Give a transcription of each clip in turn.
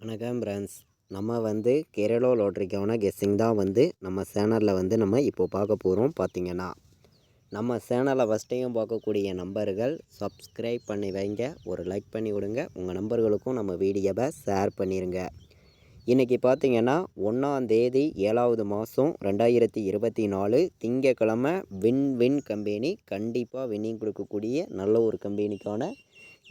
வணக்கம் ஃப்ரெண்ட்ஸ். நம்ம கேரளா லாட்ரிக்கான கெஸ்ஸிங் தான் நம்ம சேனலில் நம்ம இப்போது பார்க்க போகிறோம். பார்த்திங்கன்னா நம்ம சேனலை ஃபஸ்ட்டையும் பார்க்கக்கூடிய நம்பர்கள் சப்ஸ்கிரைப் பண்ணி வைங்க, ஒரு லைக் பண்ணி விடுங்க, உங்கள் நம்பர்களுக்கும் நம்ம வீடியோவை ஷேர் பண்ணிடுங்க. இன்றைக்கி பார்த்திங்கன்னா 1ஆம் தேதி 7வது மாதம் 2024 திங்கக்கிழமை வின் கம்பெனி கண்டிப்பாக வின்னிங் கொடுக்கக்கூடிய நல்ல ஒரு கம்பெனிக்கான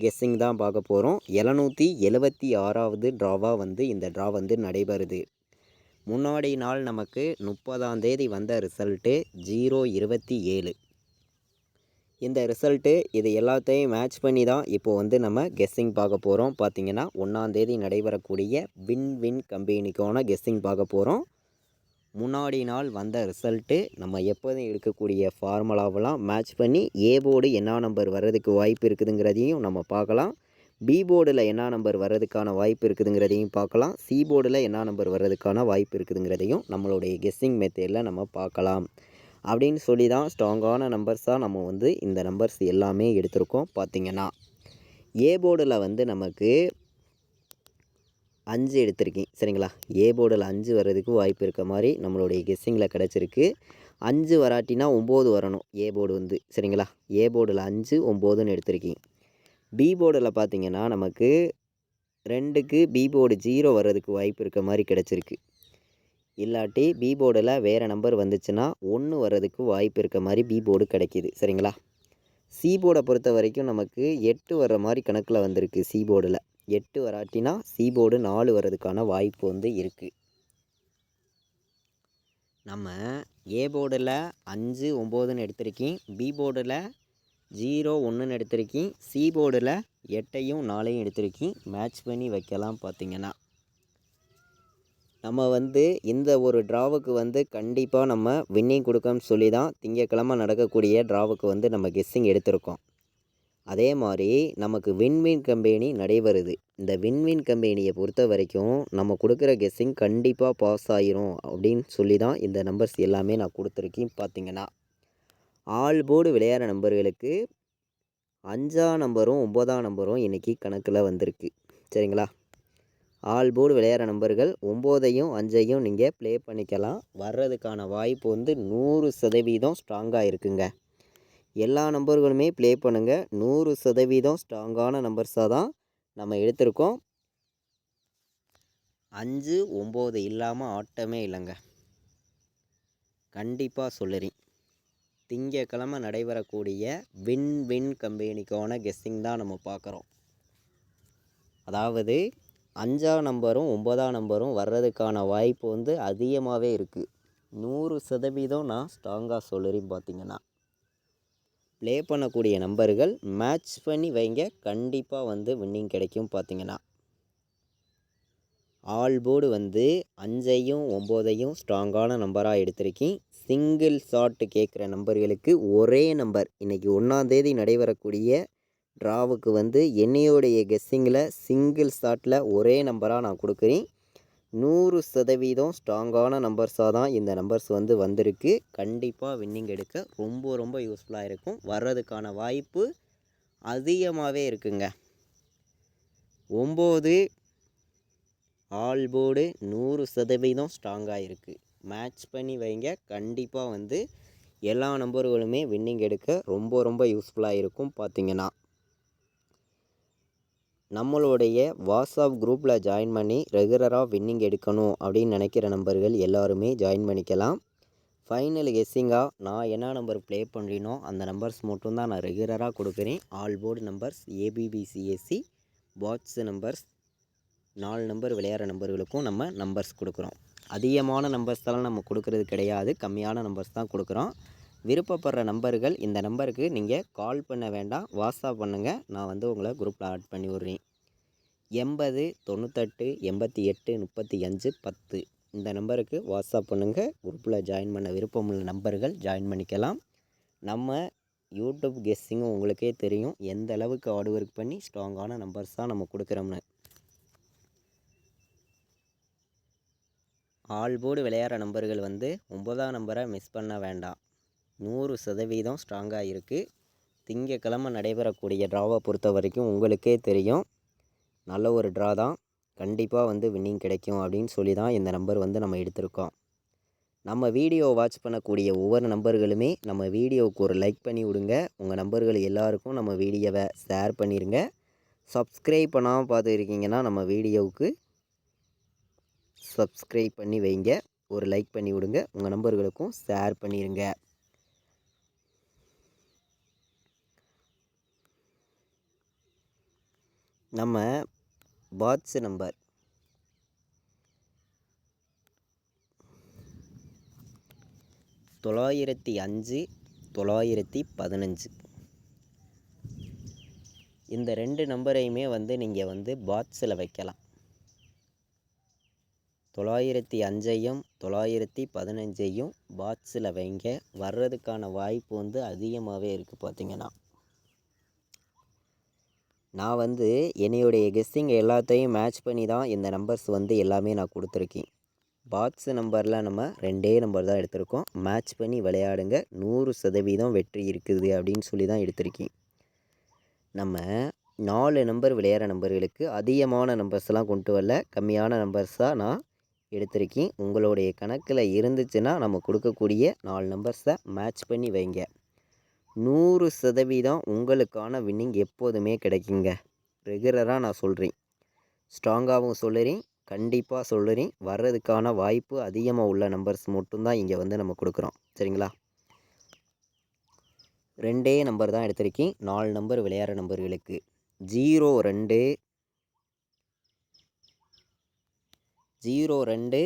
கெஸ்ஸிங் தான் பார்க்க போகிறோம். 776வது ட்ராவாக இந்த ட்ரா நடைபெறுது. முன்னாடி நாள் நமக்கு 30ஆம் தேதி வந்த ரிசல்ட்டு 027. இந்த ரிசல்ட்டு இது எல்லாத்தையும் மேட்ச் பண்ணி தான் இப்போது நம்ம கெஸ்ஸிங் பார்க்க போகிறோம். பார்த்திங்கன்னா 1ஆம் தேதி நடைபெறக்கூடிய வின் கம்பெனிக்கான கெஸ்ஸிங் பார்க்க போகிறோம். முன்னாடி நாள் வந்த ரிசல்ட்டு நம்ம எப்போதும் எடுக்கக்கூடிய ஃபார்முலாவெல்லாம் மேட்ச் பண்ணி ஏ போர்டு என்ன நம்பர் வர்றதுக்கு வாய்ப்பு இருக்குதுங்கிறதையும் நம்ம பார்க்கலாம். பி போர்டில் என்ன நம்பர் வர்றதுக்கான வாய்ப்பு இருக்குதுங்கிறதையும் பார்க்கலாம். சி போர்டில் என்ன நம்பர் வர்றதுக்கான வாய்ப்பு இருக்குதுங்கிறதையும் நம்மளுடைய கெஸ்ஸிங் மெத்தடில் நம்ம பார்க்கலாம். அப்படின்னு சொல்லி தான் ஸ்ட்ராங்கான நம்பர்ஸாக நம்ம இந்த நம்பர்ஸ் எல்லாமே எடுத்திருக்கோம். பார்த்திங்கன்னா ஏ போர்டில் நமக்கு 5 எடுத்திருக்கேன், சரிங்களா? ஏ போர்டில் 5 வர்றதுக்கு வாய்ப்பு இருக்க மாதிரி நம்மளுடைய கெஸ்ஸிங்கில் கிடச்சிருக்கு. 5 வராட்டினா 9 வரணும் ஏ போர்டு சரிங்களா? ஏ போர்டில் 5 9ன்னு எடுத்திருக்கேன். பி போர்டில் பார்த்திங்கன்னா நமக்கு 2க்கு பி போர்டு 0 வர்றதுக்கு வாய்ப்பு இருக்க மாதிரி கிடச்சிருக்கு. இல்லாட்டி பி போர்டில் வேறு நம்பர் வந்துச்சுன்னா 1 வர்றதுக்கு வாய்ப்பு இருக்க மாதிரி பி போர்டு கிடைக்கிது, சரிங்களா? சி போர்டை பொறுத்த வரைக்கும் நமக்கு 8 வர்ற மாதிரி கணக்கில் வந்திருக்கு. சி போர்டில் 8 வராட்டினா சி போர்டு 4 வர்றதுக்கான வாய்ப்பு இருக்குது. நம்ம ஏ போர்டில் 5 9ன்னு எடுத்திருக்கேன், பி போர்டில் 0 1ன்னு எடுத்திருக்கேன், சி போர்டில் 8ஐயும் 4ஐயும் எடுத்திருக்கேன். மேட்ச் பண்ணி வைக்கலாம். பார்த்திங்கன்னா நம்ம இந்த ஒரு ட்ராவுக்கு கண்டிப்பாக நம்ம வின்னிங் கொடுக்கணும்னு சொல்லி தான் திங்கக்கிழமை நடக்கக்கூடிய ட்ராவுக்கு நம்ம கெஸ்ஸிங் எடுத்திருக்கோம். அதே மாதிரி நமக்கு வின் கம்பெனி நடைபெறுது. இந்த வின் கம்பெனியை பொறுத்த வரைக்கும் நம்ம கொடுக்குற கெஸ்ஸிங் கண்டிப்பாக பாஸ் ஆகிரும் அப்படின்னு சொல்லி தான் இந்த நம்பர்ஸ் எல்லாமே நான் கொடுத்துருக்கேன். பார்த்திங்கன்னா ஆல் போர்டு விளையாடுற நம்பர்களுக்கு 5ஆம் நம்பரும் 9ஆம் நம்பரும் இன்றைக்கி கணக்கில் வந்திருக்கு, சரிங்களா? ஆல் போர்டு விளையாடுற நம்பர்கள் 9ஐயும் 5ஐயும் நீங்கள் ப்ளே பண்ணிக்கலாம். வர்றதுக்கான வாய்ப்பு 100% ஸ்ட்ராங்காக இருக்குங்க. எல்லா நம்பர்களுமே ப்ளே பண்ணுங்கள். 100% ஸ்ட்ராங்கான நம்பர்ஸாக தான் நம்ம எடுத்திருக்கோம். 5 9 இல்லாமல் ஆட்டமே இல்லைங்க, கண்டிப்பாக சொல்லுறேன். திங்கக்கிழமை நடைபெறக்கூடிய வின் கம்பெனிக்கான கெஸ்ஸிங் தான் நம்ம பார்க்குறோம். அதாவது 5ஆம் நம்பரும் 9ஆம் நம்பரும் வர்றதுக்கான வாய்ப்பு அதிகமாகவே இருக்குது. 100% நான் ஸ்ட்ராங்காக சொல்லுறேன். பார்த்திங்கன்னா ப்ளே பண்ணக்கூடிய நம்பர்கள் மேட்ச் பண்ணி வைங்க, கண்டிப்பாக வின்னிங் கிடைக்கும். பார்த்திங்கன்னா ஆல் போர்டு 5ஐயும் 9ஐயும் ஸ்ட்ராங்கான நம்பராக எடுத்திருக்கேன். சிங்கிள் ஷாட் கேட்குற நம்பர்களுக்கு ஒரே நம்பர் இன்றைக்கி 1ஆம் தேதி நடைபெறக்கூடிய ட்ராவுக்கு என்னையோடைய கெஸ்ஸிங்கில் சிங்கிள் ஷாட்டில் ஒரே நம்பராக நான் கொடுக்குறேன். 100% ஸ்ட்ராங்கான நம்பர்ஸாக தான் இந்த நம்பர்ஸ் வந்திருக்கு. கண்டிப்பாக வின்னிங் எடுக்க ரொம்ப யூஸ்ஃபுல்லாக இருக்கும். வர்றதுக்கான வாய்ப்பு அதிகமாகவே இருக்குங்க. 9 ஆல் போர்டு 100% ஸ்ட்ராங்காக இருக்குது. மேட்ச் பண்ணி வைங்க, கண்டிப்பாக எல்லா நம்பர்களுமே வின்னிங் எடுக்க ரொம்ப யூஸ்ஃபுல்லாக இருக்கும். பார்த்திங்கன்னா நம்மளுடைய வாட்ஸ்அப் குரூப்பில் ஜாயின் பண்ணி ரெகுலராக வின்னிங் எடுக்கணும் அப்படின்னு நினைக்கிற நம்பர்கள் எல்லாருமே ஜாயின் பண்ணிக்கலாம். ஃபைனல் கெஸ்ஸிங்காக நான் என்ன நம்பர் ப்ளே பண்ணுறேனோ அந்த நம்பர்ஸ் மட்டும்தான் நான் ரெகுலராக கொடுக்குறேன். ஆல் போர்டு நம்பர்ஸ், ஏபிபிசிஎஸ்சி பாட்ஸ் நம்பர்ஸ், 4 நம்பர் விளையாடுற நம்பர்களுக்கும் நம்ம நம்பர்ஸ் கொடுக்குறோம். அதிகமான நம்பர்ஸ்லாம் நம்ம கொடுக்குறது கிடையாது, கம்மியான நம்பர்ஸ் தான் கொடுக்குறோம். விருப்பப்படுற நம்பர்கள் இந்த நம்பருக்கு நீங்கள் கால் பண்ண வேண்டாம், வாட்ஸ்அப் பண்ணுங்கள். நான் உங்களை குரூப்பில் ஆட் பண்ணி விட்றேன். 80 98 88 35 10 இந்த நம்பருக்கு வாட்ஸ்அப் பண்ணுங்கள். குரூப்பில் ஜாயின் பண்ண விருப்பமுள்ள நம்பர்கள் ஜாயின் பண்ணிக்கலாம். நம்ம யூடியூப் கெஸ்ஸிங்கும் உங்களுக்கே தெரியும் எந்த அளவுக்கு ஹார்ட் ஒர்க் பண்ணி ஸ்ட்ராங்கான நம்பர்ஸ் தான் நம்ம கொடுக்குறோம்னு. ஆல் போர்டு விளையாடுற நம்பர்கள் 9ஆம் நம்பரை மிஸ் பண்ண வேண்டாம். 100% ஸ்ட்ராங்காக இருக்குது. திங்கக்கிழமை நடைபெறக்கூடிய ட்ராவை பொறுத்த வரைக்கும் உங்களுக்கே தெரியும் நல்ல ஒரு ட்ரா தான். கண்டிப்பாக வந்து வின்னிங் கிடைக்கும் அப்படின்னு சொல்லி தான் இந்த நம்பர் வந்து நம்ம எடுத்திருக்கோம். நம்ம வீடியோ வாட்ச் பண்ணக்கூடிய ஒவ்வொரு நம்பர்களுமே நம்ம வீடியோவுக்கு ஒரு லைக் பண்ணி விடுங்க. உங்கள் நம்பர்கள் எல்லாருக்கும் நம்ம வீடியோவை ஷேர் பண்ணிடுங்க. சப்ஸ்கிரைப் பண்ணாமல் பார்த்துருக்கீங்கன்னா நம்ம வீடியோவுக்கு சப்ஸ்கிரைப் பண்ணி வைங்க. ஒரு லைக் பண்ணி விடுங்க. உங்கள் நம்பர்களுக்கும் ஷேர் பண்ணிடுங்க. நம்ம பாட்ஸ் நம்பர் 905 915 இந்த 2 நம்பரையுமே வந்து நீங்கள் வந்து பாட்ஸில் வைக்கலாம். 905ஐயும் 915ஐயும் பாட்ஸில் வைங்க. வர்றதுக்கான வாய்ப்பு வந்து அதிகமாகவே இருக்குது. பார்த்திங்கன்னா நான் வந்து என்னுடைய கெஸ்ஸிங் எல்லாத்தையும் மேட்ச் பண்ணி தான் இந்த நம்பர்ஸ் வந்து எல்லாமே நான் கொடுத்துருக்கேன். பாக்ஸ் நம்பரில் நம்ம 2 நம்பர் தான் எடுத்திருக்கோம். மேட்ச் பண்ணி விளையாடுங்க. 100% வெற்றி இருக்குது அப்படின்னு சொல்லி தான் எடுத்திருக்கேன். நம்ம 4 நம்பர் விளையாடுற நம்பர்களுக்கு அதிகமான நம்பர்ஸ்லாம் கொண்டு வரல, கம்மியான நம்பர்ஸாக நான் எடுத்திருக்கேன். உங்களுடைய கணக்கில் இருந்துச்சுன்னா நம்ம கொடுக்கக்கூடிய 4 நம்பர்ஸை மேட்ச் பண்ணி வைங்க. 100% உங்களுக்கான வின்னிங் எப்போதுமே கிடைக்குங்க. ரெகுலராக நான் சொல்கிறேன், ஸ்ட்ராங்காகவும் சொல்லுறேன், கண்டிப்பாக சொல்லுறேன். வர்றதுக்கான வாய்ப்பு அதிகமாக உள்ள நம்பர்ஸ் மட்டும்தான் இங்கே வந்து நம்ம கொடுக்குறோம். சரிங்களா? 2 நம்பர் தான் எடுத்திருக்கேன். 4 நம்பர் விளையாடுற நம்பர்களுக்கு 02 02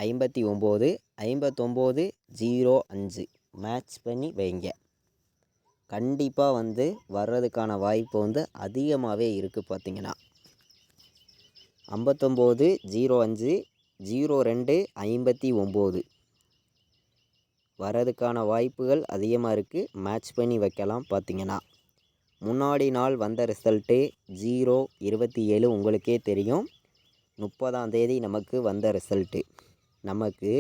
59 59 05 மேட்ச் பண்ணி வைங்க. கண்டிப்பாக வந்து வர்றதுக்கான வாய்ப்பு வந்து அதிகமாகவே இருக்குது. பார்த்திங்கன்னா 59 05 02 59 வர்றதுக்கான வாய்ப்புகள் அதிகமாக இருக்குது. மேட்ச் பண்ணி வைக்கலாம். பார்த்திங்கன்னா முன்னாடி நாள் வந்த ரிசல்ட்டு 027 உங்களுக்கே தெரியும். 30ஆம் தேதி நமக்கு வந்த ரிசல்ட்டு. நமக்கு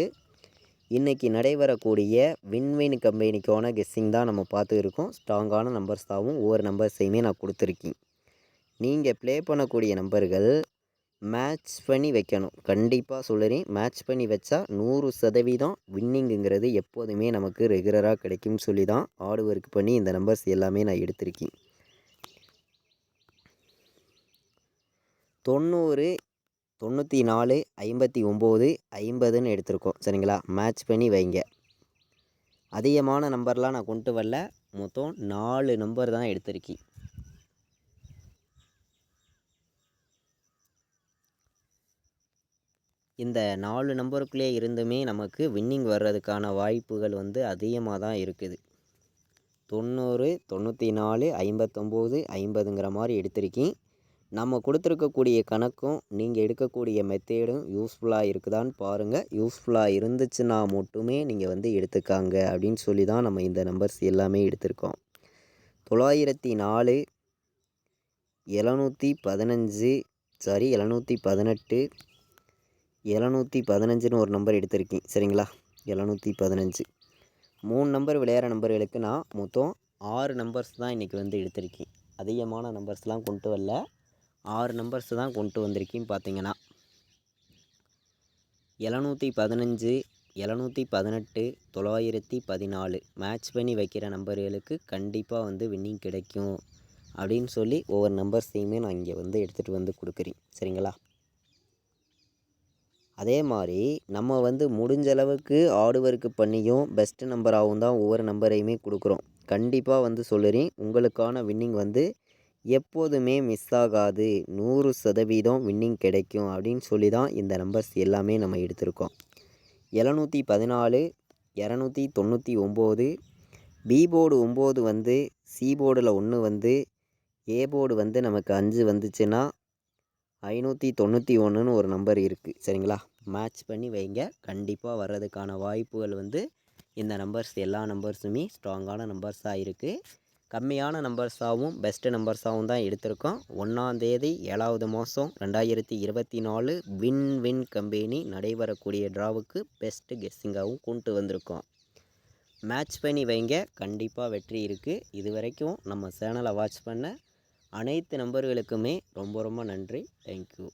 இன்றைக்கி நடைபெறக்கூடிய வின்வின் கம்பெனிக்கான கெஸ்ஸிங் தான் நம்ம பார்த்துருக்கோம். ஸ்ட்ராங்கான நம்பர்ஸாகவும் ஒவ்வொரு நம்பர்ஸையுமே நான் கொடுத்துருக்கேன். நீங்கள் ப்ளே பண்ணக்கூடிய நம்பர்கள் மேட்ச் பண்ணி வைக்கணும். கண்டிப்பாக சொல்லுறேன், மேட்ச் பண்ணி வச்சா 100% வின்னிங்குங்கிறது எப்போதுமே நமக்கு ரெகுலராக கிடைக்கும்னு சொல்லி தான் ஹார்ட் ஒர்க் பண்ணி இந்த நம்பர்ஸ் எல்லாமே நான் எடுத்திருக்கேன். 90 94 59 50ன்னு எடுத்திருக்கோம். சரிங்களா? மேட்ச் பண்ணி வைங்க. அதிகமான நம்பர்லாம் நான் கொண்டு வரல, மொத்தம் 4 நம்பர் தான் எடுத்திருக்கேன். இந்த 4 நம்பருக்குள்ளே இருந்துமே நமக்கு வின்னிங் வர்றதுக்கான வாய்ப்புகள் வந்து அதிகமாக தான் இருக்குது. 90 94 59 50ங்கிற மாதிரி எடுத்திருக்கேன். நம்ம கொடுத்துருக்கக்கூடிய கணக்கும் நீங்கள் எடுக்கக்கூடிய மெத்தேடும் யூஸ்ஃபுல்லாக இருக்குதான்னு பாருங்கள். யூஸ்ஃபுல்லாக இருந்துச்சுன்னா மட்டுமே நீங்கள் வந்து எடுத்துக்காங்க அப்படின்னு சொல்லி தான் நம்ம இந்த நம்பர்ஸ் எல்லாமே எடுத்திருக்கோம். 904 715 718 715ன்னு ஒரு நம்பர் எடுத்திருக்கேன். சரிங்களா? 715 3 நம்பர் விளையாடுற நம்பர்களுக்கு நான் மொத்தம் 6 நம்பர்ஸ் தான் இன்றைக்கி வந்து எடுத்திருக்கேன். அதிகமான நம்பர்ஸ்லாம் கொண்டு வரல, 6 நம்பர்ஸ் தான் கொண்டு வந்திருக்கேன். பார்த்திங்கன்னா 715 718 914 மேட்ச் பண்ணி வைக்கிற நம்பர்களுக்கு கண்டிப்பாக வந்து வின்னிங் கிடைக்கும் அப்படின்னு சொல்லி ஒவ்வொரு நம்பர்ஸையுமே நான் இங்கே வந்து எடுத்துகிட்டு வந்து கொடுக்குறேன். சரிங்களா? அதே மாதிரி நம்ம வந்து முடிஞ்ச அளவுக்கு ஹார்ட் ஒர்க் பண்ணியும் பெஸ்ட்டு நம்பராகவும் தான் ஒவ்வொரு நம்பரையுமே கொடுக்குறோம். கண்டிப்பாக வந்து சொல்லுறேன், உங்களுக்கான வின்னிங் வந்து எப்போதுமே மிஸ் ஆகாது. 100% வின்னிங் கிடைக்கும் அப்படின்னு சொல்லி தான் இந்த நம்பர்ஸ் எல்லாமே நம்ம எடுத்திருக்கோம். 714 299 பி போர்டு 9 வந்து சி போர்டில் 1 வந்து ஏ போர்டு வந்து நமக்கு 5 வந்துச்சுன்னா 591ன்னு ஒரு நம்பர் இருக்குது. சரிங்களா? மேட்ச் பண்ணி வைங்க. கண்டிப்பாக வர்றதுக்கான வாய்ப்புகள் வந்து இந்த நம்பர்ஸ் எல்லா நம்பர்ஸுமே ஸ்ட்ராங்கான நம்பர்ஸாக இருக்குது. கம்மியான நம்பர்ஸாகவும் பெஸ்ட்டு நம்பர்ஸாகவும் தான் எடுத்திருக்கோம். 1ஆம் தேதி 7வது மாதம் 2024 வின் கம்பெனி நடைபெறக்கூடிய ட்ராவுக்கு பெஸ்ட்டு கெஸ்ஸிங்காகவும் கொண்டு வந்திருக்கோம். மேட்ச் பண்ணி வைங்க. கண்டிப்பாக வெற்றி இருக்குது. இது வரைக்கும் நம்ம சேனலை வாட்ச் பண்ண அனைத்து நம்பர்களுக்குமே ரொம்ப ரொம்ப நன்றி. தேங்க்யூ.